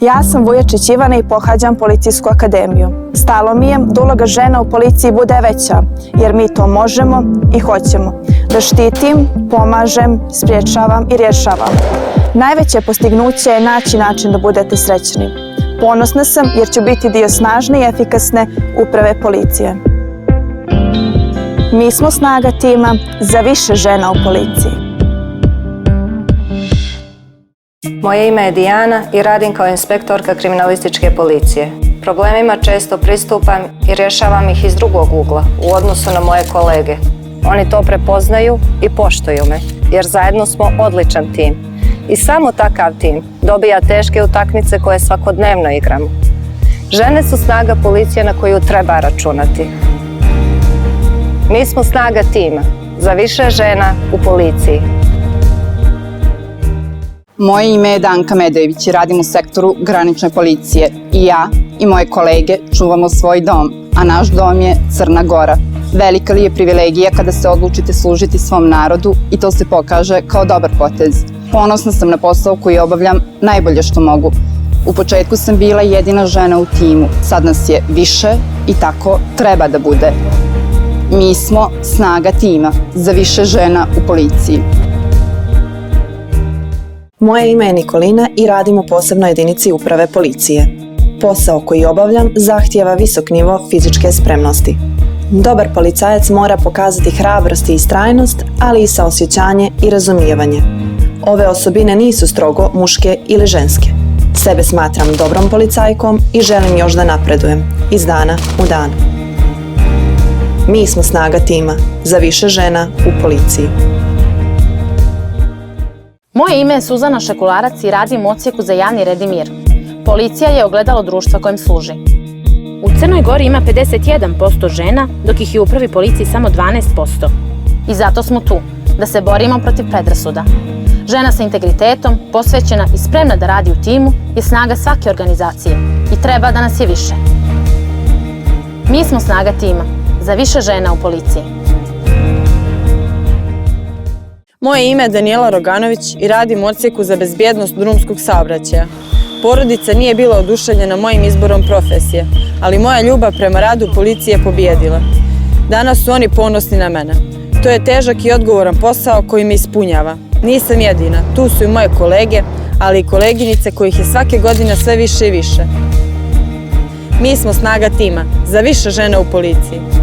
Ja sam Vujačić Ivana i pohađam Policijsku akademiju. Stalo mi je da uloga žena u policiji bude veća, jer mi to možemo i hoćemo. Da štitim, pomažem, spriječavam i rješavam. Najveće postignuće je naći način da budete srećni. Ponosna sam jer ću biti dio snažne i efikasne uprave policije. Mi smo snaga tima za više žena u policiji. Moje ime je Dijana i radim kao inspektorka kriminalističke policije. Problemima često pristupam i rješavam ih iz drugog ugla u odnosu na moje kolege. Oni to prepoznaju i poštuju me, jer zajedno smo odličan tim. I samo takav tim dobija teške utakmice koje svakodnevno igramo. Žene su snaga policije na koju treba računati. Mi smo snaga tima za više žena u policiji. Moje ime je Danka Medojević i radim u sektoru granične policije. I ja i moje kolege čuvamo svoj dom, a naš dom je Crna Gora. Velika li je privilegija kada se odlučite služiti svom narodu i to se pokaže kao dobar potez. Ponosna sam na posao koji obavljam najbolje što mogu. U početku sam bila jedina žena u timu, sad nas je više i tako treba da bude. Mi smo snaga tima za više žena u policiji. Moje ime je Nikolina i radim u posebnoj jedinici uprave policije. Posao koji obavljam zahtijeva visok nivo fizičke spremnosti. Dobar policajac mora pokazati hrabrost i istrajnost, ali i saosjećanje i razumijevanje. Ove osobine nisu strogo muške ili ženske. Sebe smatram dobrom policajkom i želim još da napredujem, iz dana u dan. Mi smo snaga tima za više žena u policiji. Moje ime je Suzana Šekularac i radim u odsjeku za javni red i mir. Policija je ogledalo društva kojem služi. U Crnoj Gori ima 51% žena, dok ih je u upravi policiji samo 12%. I zato smo tu, da se borimo protiv predrasuda. Žena sa integritetom, posvećena i spremna da radi u timu je snaga svake organizacije i treba da nas je više. Mi smo snaga tima za više žena u policiji. Moje ime je Danijela Roganović i radim u odsjeku za bezbjednost drumskog saobraćaja. Porodica nije bila oduševljena mojim izborom profesije, ali moja ljubav prema radu policije je pobijedila. Danas su oni ponosni na mene. To je težak i odgovoran posao koji me ispunjava. Nisam jedina, tu su i moje kolege, ali i koleginice kojih je svake godine sve više i više. Mi smo snaga tima za više žena u policiji.